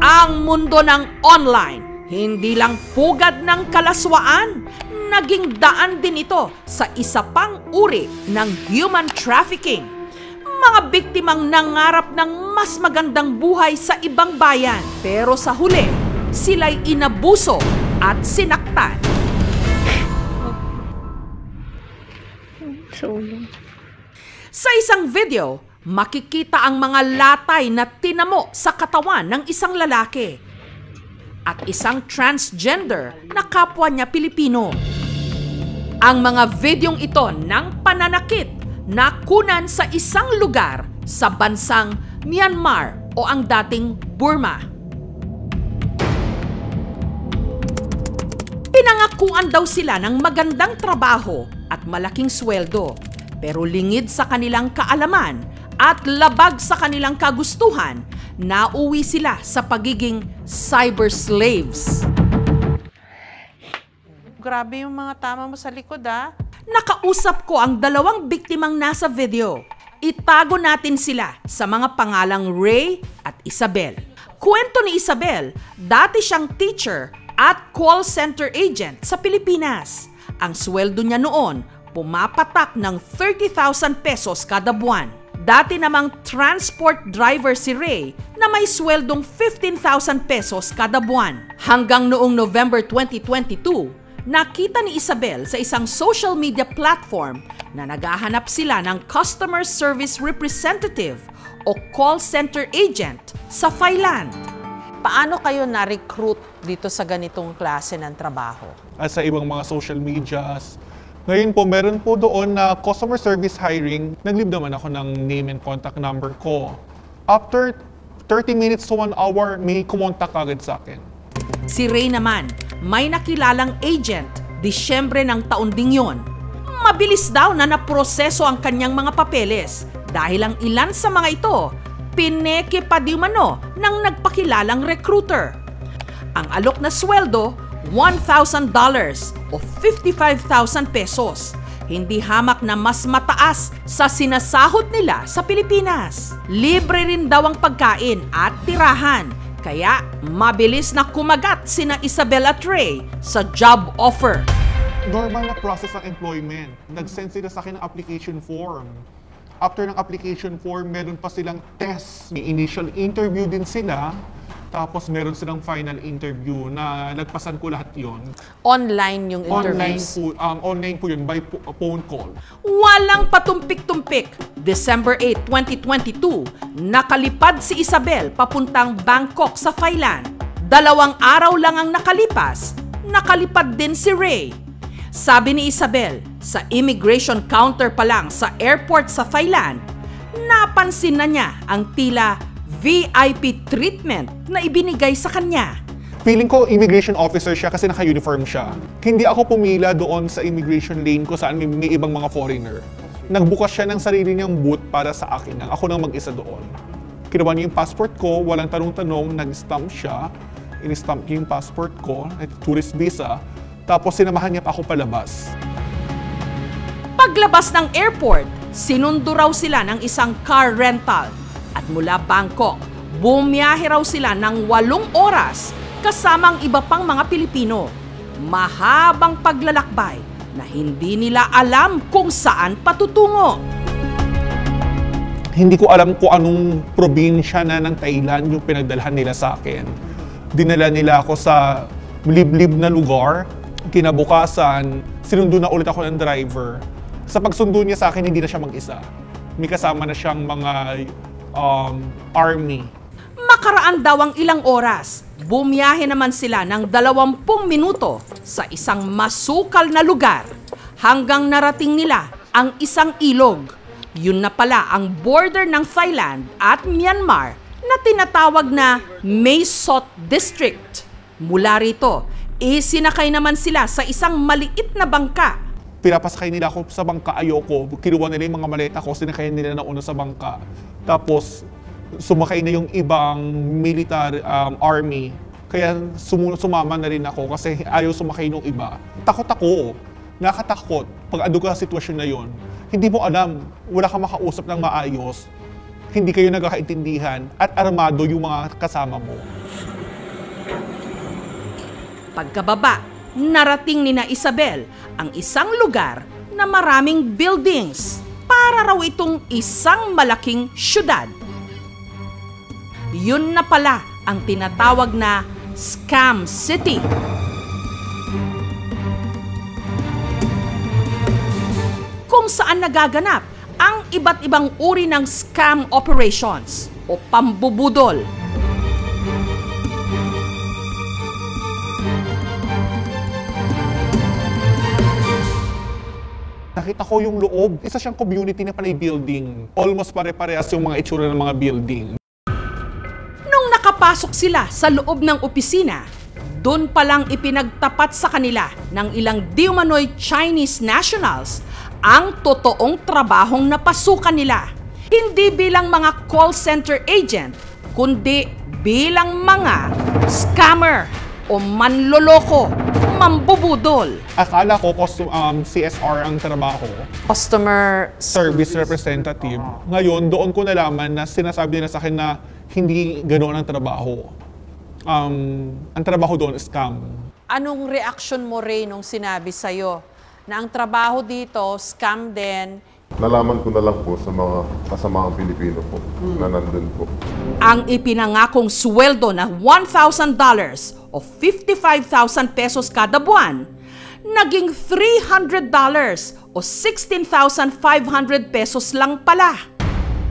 Ang mundo ng online, hindi lang pugad ng kalaswaan, naging daan din ito sa isa pang uri ng human trafficking. Mga biktimang nangarap ng mas magandang buhay sa ibang bayan, pero sa huli, sila'y inabuso at sinaktan. Sa isang video, makikita ang mga latay na tinamo sa katawan ng isang lalaki at isang transgender na kapwa niya Pilipino. Ang mga videong ito ng pananakit nakunan sa isang lugar sa bansang Myanmar o ang dating Burma. Pinangakuan daw sila ng magandang trabaho at malaking sweldo, pero lingid sa kanilang kaalaman at labag sa kanilang kagustuhan, nauwi sila sa pagiging cyber slaves. Grabe yung mga tama mo sa likod, ah. Nakausap ko ang dalawang biktimang nasa video. Itago natin sila sa mga pangalang Ray at Isabel. Kwento ni Isabel, dati siyang teacher at call center agent sa Pilipinas. Ang sweldo niya noon, pumapatak ng 30,000 pesos kada buwan. Dati namang transport driver si Ray na may sweldong 15,000 pesos kada buwan. Hanggang noong November 2022, nakita ni Isabel sa isang social media platform na naghahanap sila ng customer service representative o call center agent sa Thailand. Paano kayo na-recruit dito sa ganitong klase ng trabaho? At sa ibang mga social medias. Ngayon po, meron po doon na customer service hiring. Nag-leave naman ako ng name and contact number ko. After 30 minutes to 1 hour, may kumontak agad sa akin. Si Ray naman, may nakilalang agent, Disyembre ng taon ding yon. Mabilis daw na naproseso ang kanyang mga papeles dahil ang ilan sa mga ito, pineke pa di umano ng nagpakilalang recruiter. Ang alok na sweldo, $1,000 o 55,000 pesos. Hindi hamak na mas mataas sa sinasahod nila sa Pilipinas. Libre rin daw ang pagkain at tirahan. Kaya mabilis na kumagat sina Isabel at Ray sa job offer. Normal na process ng employment. Nag-send sila sa akin ng application form. After ng application form, meron pa silang test. May initial interview din sila. Tapos meron silang final interview na nagpasan ko lahat yon. Online yung interviews? Online po yun, by phone call. Walang patumpik-tumpik. December 8, 2022, nakalipad si Isabel papuntang Bangkok sa Thailand. 2 araw lang ang nakalipas, nakalipad din si Ray. Sabi ni Isabel, sa immigration counter pa lang sa airport sa Thailand, napansin na niya ang tila VIP treatment na ibinigay sa kanya. Feeling ko immigration officer siya kasi naka-uniform siya. Hindi ako pumila doon sa immigration lane ko saan may ibang mga foreigner. Nagbukas siya ng sarili niyang booth para sa akin. Ako nang mag-isa doon. Kinuha niya yung passport ko, walang tanong-tanong, nag-stamp siya. In-stamp niya yung passport ko, tourist visa. Tapos sinamahan niya pa ako palabas. Paglabas ng airport, sinundo raw sila ng isang car rental. At mula Bangkok, bumiyahe raw sila ng 8 oras kasamang iba pang mga Pilipino. Mahabang paglalakbay na hindi nila alam kung saan patutungo. Hindi ko alam kung anong probinsya na ng Thailand yung pinagdalhan nila sa akin. Dinala nila ako sa liblib na lugar. Kinabukasan, sinundo na ulit ako ng driver. Sa pagsundo niya sa akin, hindi na siya mag-isa. May kasama na siyang mga army. Makaraan daw ang ilang oras, bumiyahe naman sila ng 20 minuto sa isang masukal na lugar hanggang narating nila ang isang ilog. Yun na pala ang border ng Thailand at Myanmar na tinatawag na Mae Sot District. Mula rito, isinakay naman sila sa isang maliit na bangka. Pinapasakay nila ako sa bangka, ayoko. Kinuha nila yung mga maleta ko, sinakay nila na una sa bangka. Tapos, sumakay na yung ibang military army. Kaya sumama na rin ako kasi ayaw sumakay nung iba. Takot ako. Nakatakot. Pag ando ka sa sitwasyon na yon, hindi mo alam. Wala kang makausap ng maayos. Hindi kayo nagkakaintindihan at armado yung mga kasama mo. Pagkababa, narating ni na Isabel ang isang lugar na maraming buildings. Para raw itong isang malaking syudad. Yun na pala ang tinatawag na Scam City. Kung saan nagaganap ang iba't ibang uri ng scam operations o pambubudol. Nakita ko yung loob. Isa siyang community na panay building. Almost pare-parehas yung mga itsura ng mga building. Nung nakapasok sila sa loob ng opisina, doon palang ipinagtapat sa kanila ng ilang di umano'y Chinese nationals ang totoong trabahong napasukan nila. Hindi bilang mga call center agent, kundi bilang mga scammer o manloloko, mambubudol. Akala ko CSR ang trabaho. Customer Service representative. Ngayon, doon ko nalaman na sinasabi nila sa akin na hindi ganoon ang trabaho. Ang trabaho doon is scam. Anong reaction mo, Ray, nung sinabi sa'yo na ang trabaho dito, scam din? Nalaman ko na lang po sa mga kasamahang Pilipino po na nandun po. Ang ipinangakong sweldo na $1,000 o 55,000 pesos kada buwan, naging $300 o 16,500 pesos lang pala.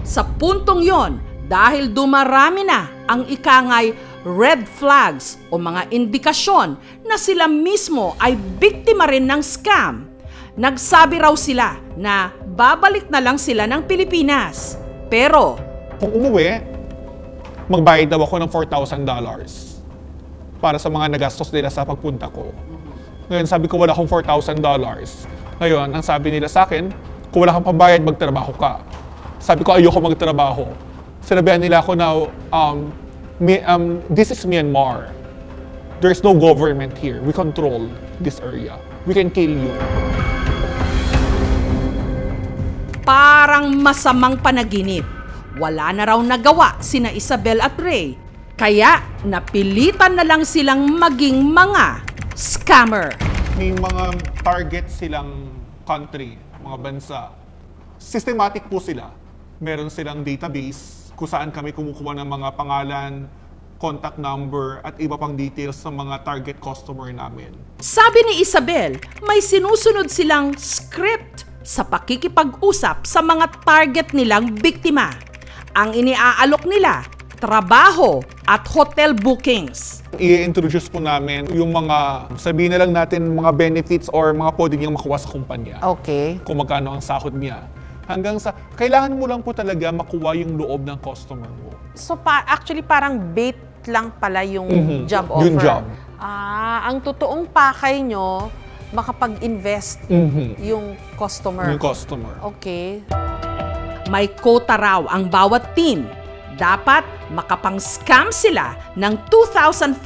Sa puntong yon, dahil dumarami na ang ikangay red flags o mga indikasyon na sila mismo ay biktima rin ng scam, nagsabi raw sila na babalik na lang sila ng Pilipinas. Pero Kung umuwi, magbayad daw ako ng $4,000 para sa mga nagastos nila sa pagpunta ko. Ngayon, sabi ko wala akong $4,000. Ngayon, ang sabi nila sa akin, kung wala kang pambayad, magtrabaho ka. Sabi ko, ayoko magtrabaho. Sinabihan nila ako na, this is Myanmar. There's no government here. We control this area. We can kill you. parang masamang panaginip. Wala na raw nagawa sina Isabel at Ray. Kaya napilitan na lang silang maging mga scammer. May mga target silang country, mga bansa. Systematic po sila. Meron silang database kung saan kami kumukuha ng mga pangalan, contact number, at iba pang details sa mga target customer namin. Sabi ni Isabel, may sinusunod silang script sa pakikipag-usap sa mga target nilang biktima. Ang iniaalok nila, trabaho at hotel bookings. I-introduce po namin yung mga, sabihin na lang natin, mga benefits or mga pwede niyang makuha sa kumpanya. Okay. Kung magkano ang sahod niya. Hanggang sa, kailangan mo lang po talaga makuha yung loob ng customer mo. So actually parang bait lang pala yung job offer. Yung job. Ang totoong pakay nyo, makapag-invest yung customer. Yung customer. Okay. May quota raw ang bawat team. Dapat makapang-scam sila ng $2,500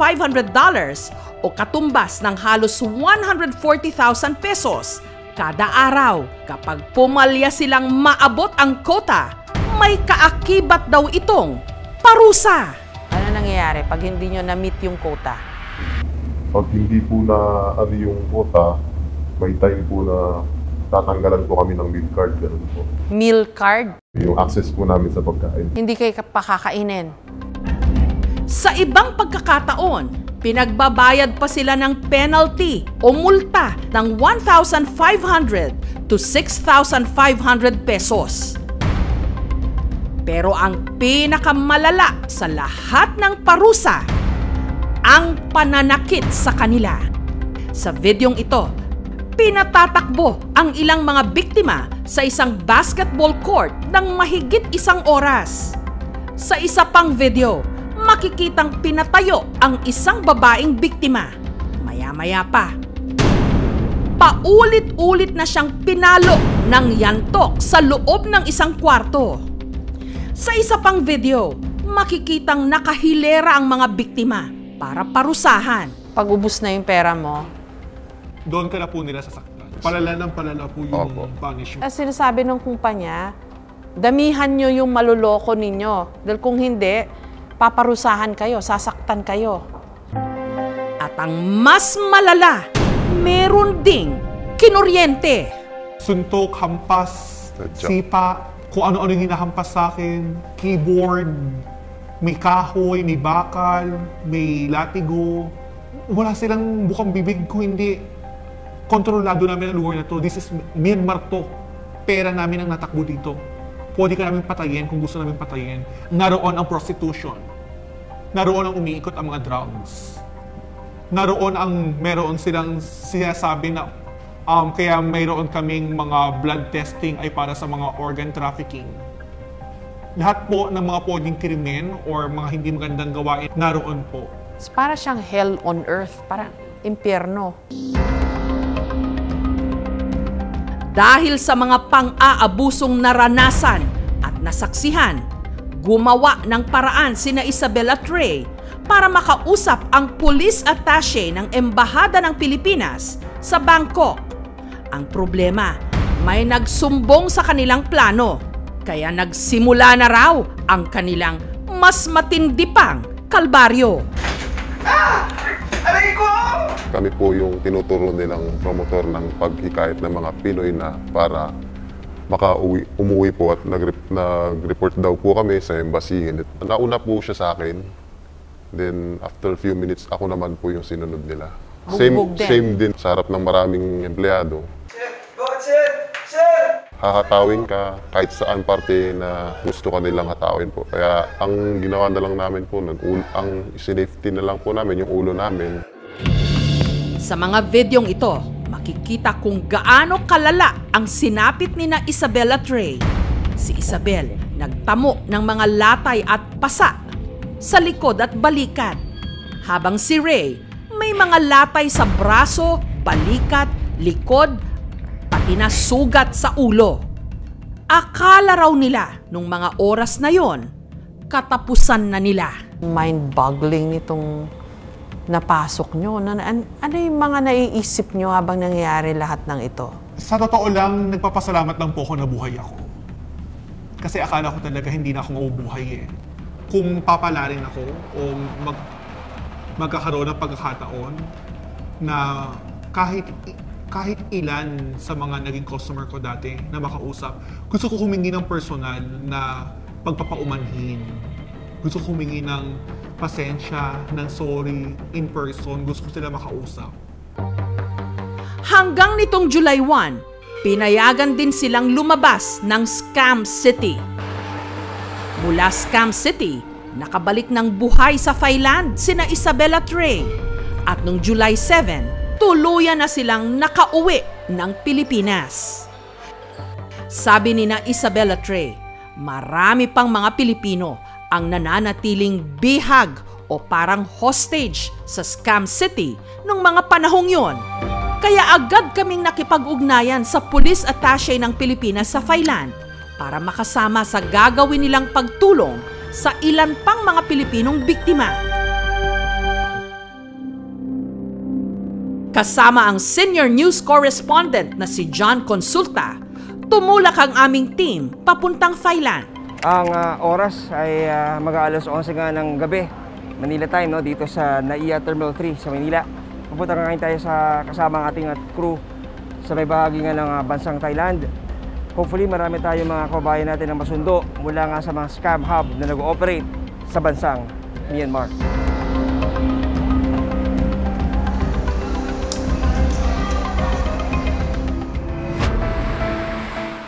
o katumbas ng halos 140,000 pesos kada araw. Kapag pumalya silang maabot ang quota, may kaakibat daw itong parusa. Ano nangyayari pag hindi nyo na-meet yung quota? Pag hindi po na yung quota, may time po na tatanggalan po kami ng meal card. Ganun po. Meal card? Yung access po namin sa pagkain. Hindi kayo pakakainin. Sa ibang pagkakataon, pinagbabayad pa sila ng penalty o multa ng 1,500 to 6,500 pesos. Pero ang pinakamalala sa lahat ng parusa, ang pananakit sa kanila. Sa videong ito, pinatatakbo ang ilang mga biktima sa isang basketball court ng mahigit 1 oras. Sa isa pang video, makikitang pinatayo ang isang babaeng biktima. Maya-maya pa, paulit-ulit na siyang pinalo ng yantok sa loob ng isang kwarto. Sa isa pang video, makikitang nakahilera ang mga biktima para parusahan. Pag ubus na yung pera mo, Doon ka na po nila sasaktan. Palala ng palala po yung punishment. sinasabi ng kumpanya, damihan nyo yung maluloko ninyo. Dahil kung hindi, paparusahan kayo, sasaktan kayo. At ang mas malala, meron ding kinuryente. Suntok, hampas, sipa, kung ano-ano yung hinahampas sa akin, keyboard, may kahoy, may bakal, may latigo. Wala silang bukang bibig kung hindi kontrolado namin ang lugar na to. This is Myanmar to. Pera namin ang natakbo dito. Pwede ka namin patayin kung gusto namin patayin. Naroon ang prostitution. Naroon ang umiikot ang mga drugs. Naroon ang meron silang sinasabi na kaya mayroon kaming mga blood testing ay para sa mga organ trafficking. Lahat po ng mga pwedeng krimen or mga hindi magandang gawain, naroon po. Para siyang hell on earth, parang impyerno. Dahil sa mga pang-aabusong naranasan at nasaksihan, gumawa ng paraan sina Isabel at Ray para makausap ang police attaché ng Embahada ng Pilipinas sa Bangkok. Ang problema, may nagsumbong sa kanilang plano, kaya nagsimula na raw ang kanilang mas matindi pang kalbaryo. Kami po yung tinuturo nilang promotor ng paghikayat ng mga Pinoy na para umuwi po at nag-report daw po kami sa embassy. Nauna po siya sa akin. Then after a few minutes, ako naman po yung sinunod nila. Same din sa harap ng maraming empleyado. Hahatawin ka kahit saan parte na gusto ka nilang hatawin po. Kaya ang ginawa na lang namin po, ang sinafety na lang po namin yung ulo namin. Sa mga videong ito, makikita kung gaano kalala ang sinapit ni na Isabel at Ray. Si Isabel nagtamo ng mga latay at pasa sa likod at balikat, habang si Ray may mga latay sa braso, balikat, likod, pati na sugat sa ulo. Akala raw nila nung mga oras na yon, katapusan na nila. Mind-boggling nitong napasok nyo. Ano yung mga naiisip nyo habang nangyayari lahat ng ito? Sa totoo lang, nagpapasalamat lang po ako na buhay ako. Kasi akala ko talaga hindi na ako mabubuhay eh. Kung papalarin ako o magkakaroon ng pagkakataon na kahit ilan sa mga naging customer ko dati na makausap, gusto ko humingi ng personal na pagpapaumanhin. Gusto ko humingi ng pasensya, ng sorry, in person. Gusto ko sila makausap. Hanggang nitong July 1, pinayagan din silang lumabas ng Scam City. Mula Scam City, nakabalik ng buhay sa Thailand sina Isabel at Ray. At noong July 7, tuluyan na silang nakauwi ng Pilipinas. Sabi ni na Isabel at Ray, marami pang mga Pilipino ang nananatiling bihag o parang hostage sa Scam City noong mga panahong yon. Kaya agad kaming nakipag-ugnayan sa police attaché ng Pilipinas sa Thailand para makasama sa gagawin nilang pagtulong sa ilan pang mga Pilipinong biktima. Kasama ang senior news correspondent na si John Consulta, tumulak ang aming team papuntang Thailand. Ang oras ay mag-aalas 11 nga ng gabi, Manila time, no? Dito sa NAIA Terminal 3 sa Manila. Pupunta ngayon tayo sa kasama ng ating crew sa may bahagi nga ng bansang Thailand. Hopefully marami tayong mga kababayan natin na masundo mula nga sa mga scam hub na nag-ooperate sa bansang Myanmar.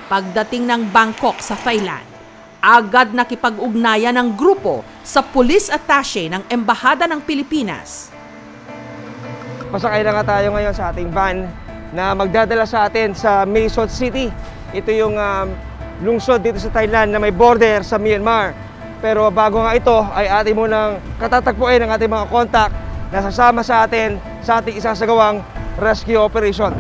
Pagdating ng Bangkok sa Thailand, agad nakipag-ugnayan ng grupo sa police attaché ng Embahada ng Pilipinas. Pasakay na nga tayo ngayon sa ating van na magdadala sa atin sa Mae Sot City. Ito yung lungsod dito sa Thailand na may border sa Myanmar. Pero bago nga ito ay ating munang katatagpuin ang ating mga contact na sasama sa atin sa ating isasagawang rescue operation.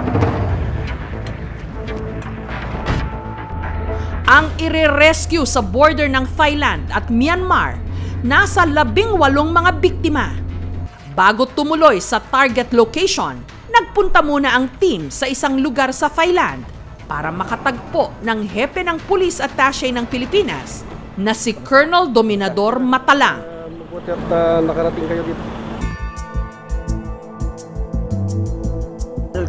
Ang ire-rescue sa border ng Thailand at Myanmar, nasa 18 mga biktima. Bago tumuloy sa target location, nagpunta muna ang team sa isang lugar sa Thailand para makatagpo ng hepe ng police attaché ng Pilipinas na si Colonel Dominador Matalang. Mabuti at nakarating kayo dito.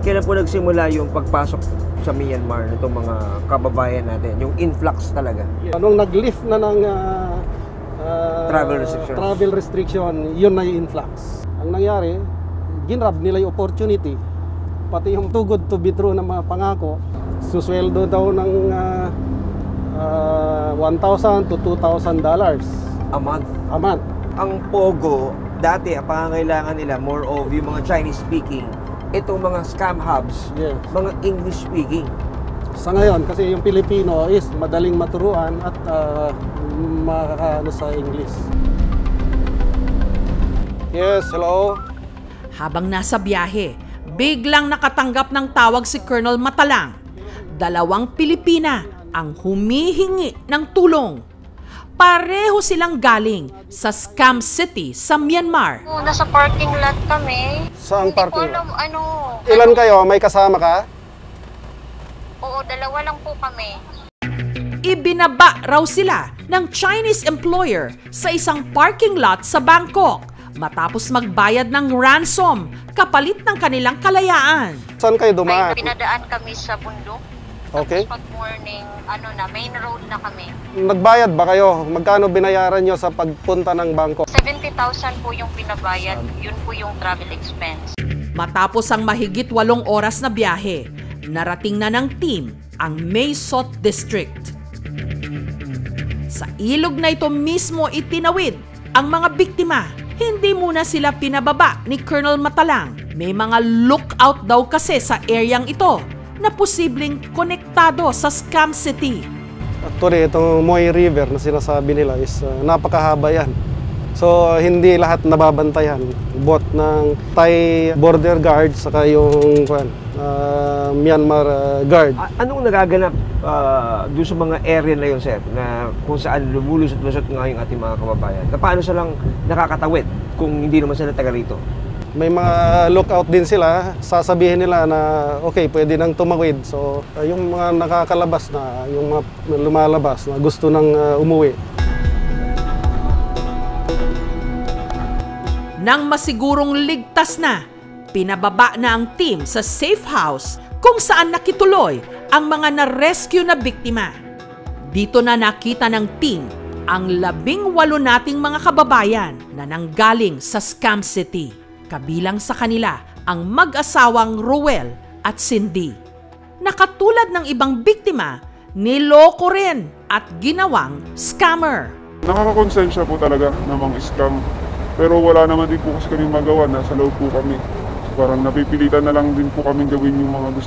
kailan po nagsimula yung pagpasok sa Myanmar nitong mga kababayan natin? Yung influx talaga. Nung nag-lift na ng Travel restriction, yun na yung influx. Ang nangyari, ginrab nila yung opportunity. Pati yung too good to be true na mga pangako, susweldo daw ng $1,000 to $2,000 a month. a month. Ang Pogo, dati ang pangangailangan nila more of yung mga Chinese speaking. Itong mga scam hubs, Yes. mga English speaking. Sa ngayon, kasi yung Pilipino is madaling maturuan at makakaano sa English. Yes, hello. Habang nasa biyahe, biglang nakatanggap ng tawag si Colonel Matalang. 2 Pilipina ang humihingi ng tulong. Pareho silang galing sa Scam City sa Myanmar. Nasa parking lot kami. Saan parking lot? Ano. Ilan kayo? May kasama ka? Oo, 2 lang po kami. Ibinaba raw sila ng Chinese employer sa isang parking lot sa Bangkok matapos magbayad ng ransom kapalit ng kanilang kalayaan. Saan kayo May dumaan? pinadaan kami sa bundok. Okay. Tapos pag morning, main road na kami. Nagbayad ba kayo? Magkano binayaran nyo sa pagpunta ng Bangkok? 70,000 po yung pinabayad. Yun po yung travel expense. Matapos ang mahigit 8 oras na biyahe, narating na ng team ang Mae Sot District. Sa ilog na ito mismo itinawid ang mga biktima. Hindi muna sila pinababa ni Colonel Matalang. May mga lookout daw kasi sa areang ito na posibleng konektado sa Scam City. Actually, itong Moy River na sinasabi nila is napakahaba yan. So, hindi lahat nababantayan. Both ng Thai border guard saka yung Myanmar guard. Anong nagaganap doon sa mga area na yun, sir, na kung saan lumulusot-lusot nga yung ating mga kababayan? Na paano silang nakakatawid kung hindi naman sila taga rito? May mga lookout din sila, sasabihin nila na okay, pwede nang tumawid. So, yung mga nakakalabas na, yung mga lumalabas na gusto nang umuwi. Nang masigurong ligtas na, pinababa na ang team sa safe house kung saan nakituloy ang mga na-rescue na biktima. Dito na nakita ng team ang 18 nating mga kababayan na nanggaling sa Scam City. Kabilang sa kanila ang mag-asawang Ruel at Cindy. Nakatulad ng ibang biktima, niloko rin at ginawang scammer. Nakakakonsensya po talaga na mga scam. Pero wala naman din po kasi kami magawa, nasa loob po kami. Parang napipilitan na lang din po kami gawin yung mga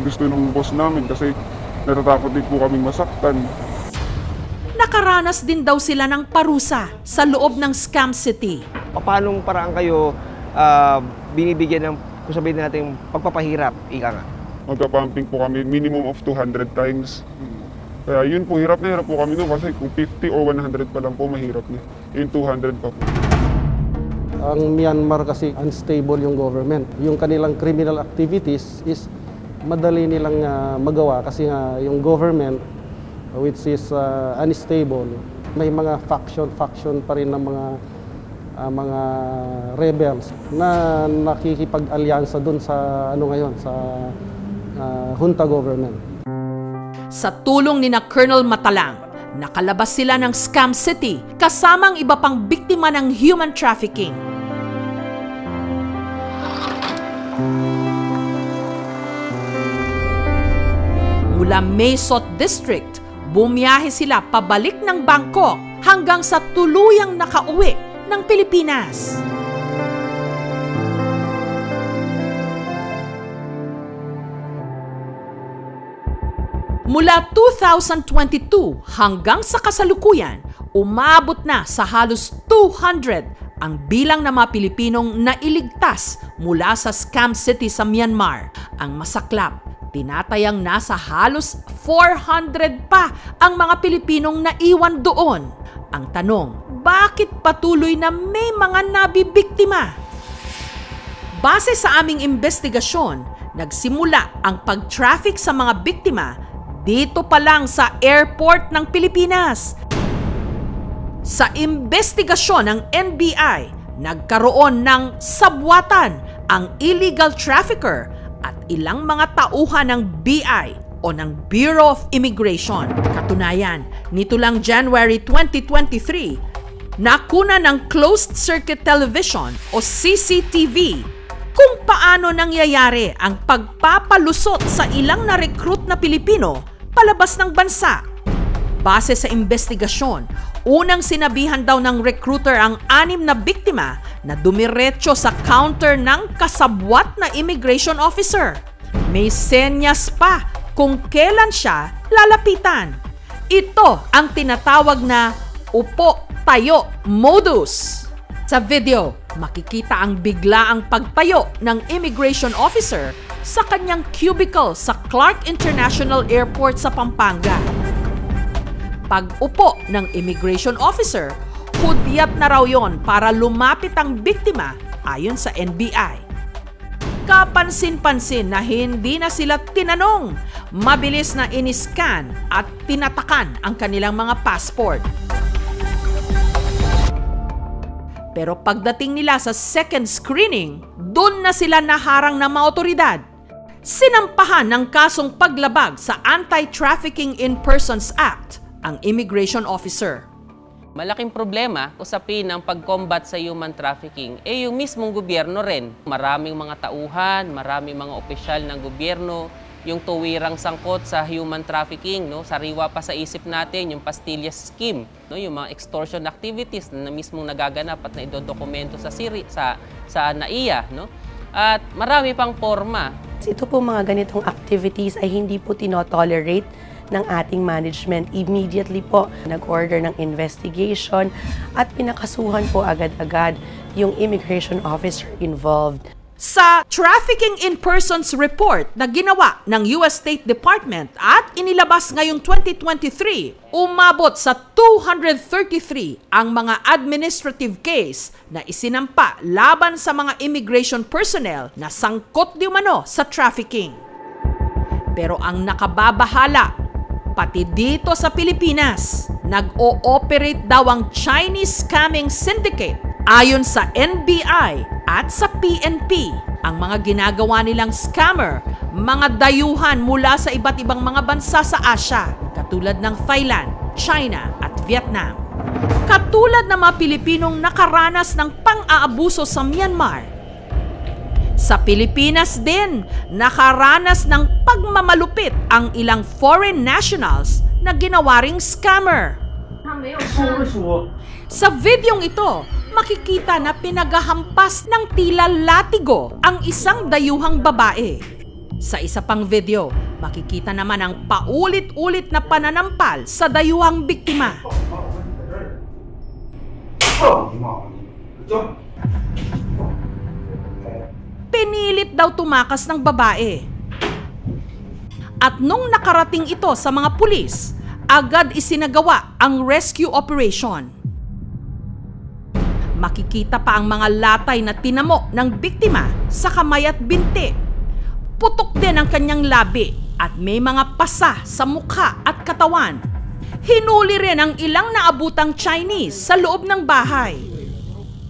gusto ng boss namin kasi natatakot din po kaming masaktan. Nakaranas din daw sila ng parusa sa loob ng Scam City. Paano paraan kayo binibigyan ng, kung sabihin natin, pagpapahirap, ika nga? Magpapumping po kami minimum of 200 times. Kaya yun po, hirap na hirap po kami doon kasi kung 50 o 100 pa lang po, mahirap na. Yung 200 pa po. Ang Myanmar kasi unstable yung government. Yung kanilang criminal activities is madali nilang magawa kasi yung government which is unstable. May mga faction pa rin ng mga rebels na nakikipag-alyansa dun sa sa junta government. Sa tulong ni na Colonel Matalang, nakalabas sila ng Scam City kasamang iba pang biktima ng human trafficking. Mula Mae Sot District, bumiyahe sila pabalik ng Bangkok hanggang sa tuluyang nakauwi ng Pilipinas. Mula 2022 hanggang sa kasalukuyan, umabot na sa halos 200 ang bilang ng mga Pilipinong nailigtas mula sa Scam City sa Myanmar. Ang masaklap, tinatayang nasa halos 400 pa ang mga Pilipinong naiwan doon. Ang tanong, bakit patuloy na may mga nabibiktima? Base sa aming investigasyon, nagsimula ang pag-traffic sa mga biktima dito pa lang sa airport ng Pilipinas. Sa investigasyon ng NBI, nagkaroon ng sabwatan ang illegal trafficker at ilang mga tauhan ng BI o ng Bureau of Immigration. Katunayan, nito lang January 2023, nakuna ng closed-circuit television o CCTV kung paano nangyayari ang pagpapalusot sa ilang na-recruit na Pilipino palabas ng bansa. Base sa investigasyon, unang sinabihan daw ng recruiter ang 6 na biktima na dumiretso sa counter ng kasabwat na immigration officer. May senyas pa kung kailan siya lalapitan. Ito ang tinatawag na upo-tayo modus. Sa video, makikita ang biglaang pagtayo ng immigration officer sa kanyang cubicle sa Clark International Airport sa Pampanga. Pag-upo ng immigration officer, hudyat na raw yon para lumapit ang biktima ayon sa NBI. Kapansin-pansin na hindi na sila tinanong, mabilis na iniscan at tinatakan ang kanilang mga passport. Pero pagdating nila sa second screening, doon na sila naharang ng mga otoridad. Sinampahan ng kasong paglabag sa Anti-Trafficking in Persons Act ang immigration officer. Malaking problema, usapin ng pag-combat sa human trafficking, yung mismong gobyerno rin. Maraming mga tauhan, maraming mga opisyal ng gobyerno, yung tuwirang sangkot sa human trafficking, no? Sariwa pa sa isip natin yung pastillas scheme, no? Yung mga extortion activities na mismong nagaganap at na idodokumento sa NAIA, no? At marami pang forma. Ito po mga ganitong activities ay hindi po tinotolerate ng ating management. Immediately po nag-order ng investigation at pinakasuhan po agad-agad yung immigration officer involved. Sa Trafficking in Persons Report na ginawa ng US State Department at inilabas ngayong 2023, umabot sa 233 ang mga administrative case na isinampa laban sa mga immigration personnel na sangkot di umano sa trafficking. Pero ang nakababahala, pati dito sa Pilipinas, nag-ooperate daw ang Chinese scamming syndicate. Ayon sa NBI at sa PNP, ang mga ginagawa nilang scammer, mga dayuhan mula sa iba't ibang mga bansa sa Asia, katulad ng Thailand, China at Vietnam. Katulad ng mga Pilipinong nakaranas ng pang-aabuso sa Myanmar. Sa Pilipinas din, nakaranas ng pagmamalupit ang ilang foreign nationals na ginawa ring scammer. Sa videong ito, makikita na pinagahampas ng tila latigo ang isang dayuhang babae. Sa isa pang video, makikita naman ang paulit-ulit na pananampal sa dayuhang biktima. Pinilit daw tumakas ng babae. At nung nakarating ito sa mga pulis, agad isinagawa ang rescue operation. Makikita pa ang mga latay na tinamo ng biktima sa kamay at binti. Putok din ang kanyang labi at may mga pasa sa mukha at katawan. Hinuli rin ang ilang naabutang Chinese sa loob ng bahay.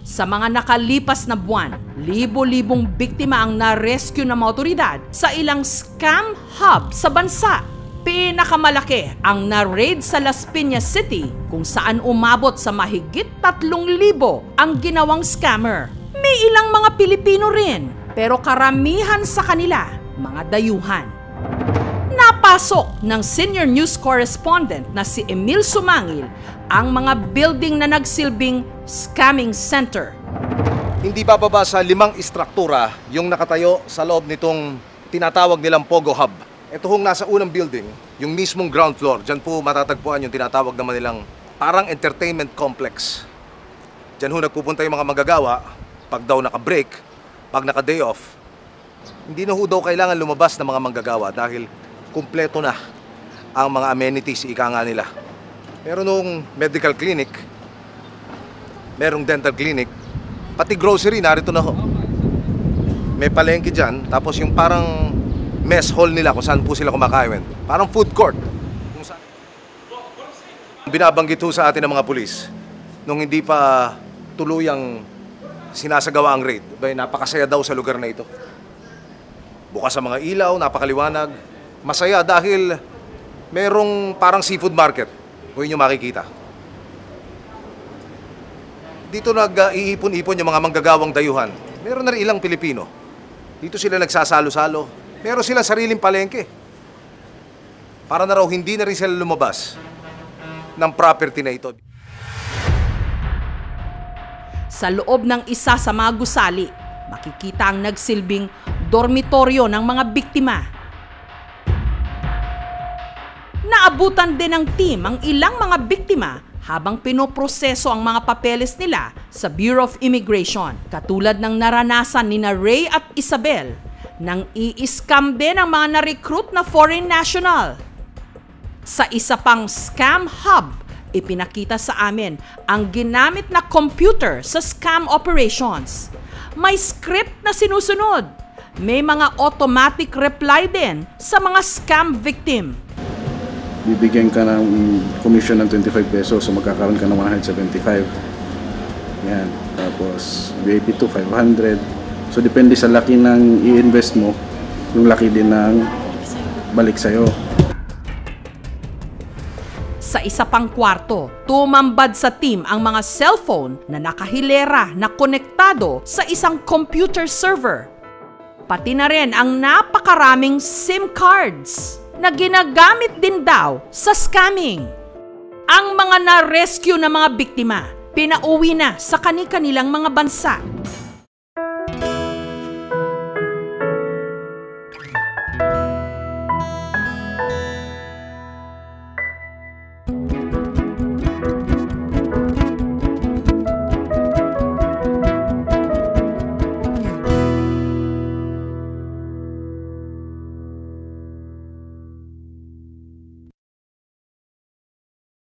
Sa mga nakalipas na buwan, libo-libong biktima ang na-rescue ng mga otoridad sa ilang scam hub sa bansa. Pinakamalaki ang na-raid sa Las Piñas City kung saan umabot sa mahigit 3,000 ang ginawang scammer. May ilang mga Pilipino rin, pero karamihan sa kanila, mga dayuhan. Napasok ng senior news correspondent na si Emil Sumangil ang mga building na nagsilbing scamming center. Hindi bababa sa 5 istruktura yung nakatayo sa loob nitong tinatawag nilang Pogo Hub. Ito hong nasa unang building, yung mismong ground floor, dyan po matatagpuan yung tinatawag naman nilang parang entertainment complex. Dyan ho nagpupunta yung mga manggagawa, pag daw naka-break, pag naka-day off. Hindi na ho daw kailangan lumabas ng mga manggagawa dahil kumpleto na ang mga amenities, ika nga nila. Meron nung medical clinic, merong dental clinic, pati grocery narito na ho. May palengke dyan, tapos yung parang mess hall nila kung saan po sila kumakain. Parang food court. Kung saan... Binabanggit ho sa atin ng mga pulis, nung hindi pa tuluyang sinasagawa ang raid, napakasaya daw sa lugar na ito. Bukas ang mga ilaw, napakaliwanag. Masaya dahil merong parang seafood market. Kung inyo makikita. Dito nag-iipon-ipon yung mga manggagawang dayuhan. Meron na rin ilang Pilipino. Dito sila nagsasalo-salo. Meron silang sariling palengke. Para na raw hindi na rin sila lumabas ng property na ito. Sa loob ng isa sa mga gusali, makikita ang nagsilbing dormitoryo ng mga biktima. Naabutan din ng team ang ilang mga biktima habang pinoproseso ang mga papeles nila sa Bureau of Immigration. Katulad ng naranasan ni Ray at Isabel, nang i-scam din ang mga na-recruit na foreign national. Sa isa pang scam hub, ipinakita sa amin ang ginamit na computer sa scam operations. May script na sinusunod. May mga automatic reply din sa mga scam victim. Bibigyan ka ng commission ng 25 pesos, so magkakaroon ka ng 175. Yan. Tapos VIP to 500. So depende sa laki ng i-invest mo, yung laki din ng balik sa'yo. Sa isa pang kwarto, tumambad sa team ang mga cellphone na nakahilera na konektado sa isang computer server. Pati na rin ang napakaraming SIM cards na ginagamit din daw sa scamming. Ang mga na-rescue na mga biktima, pinauwi na sa kani-kanilang mga bansa.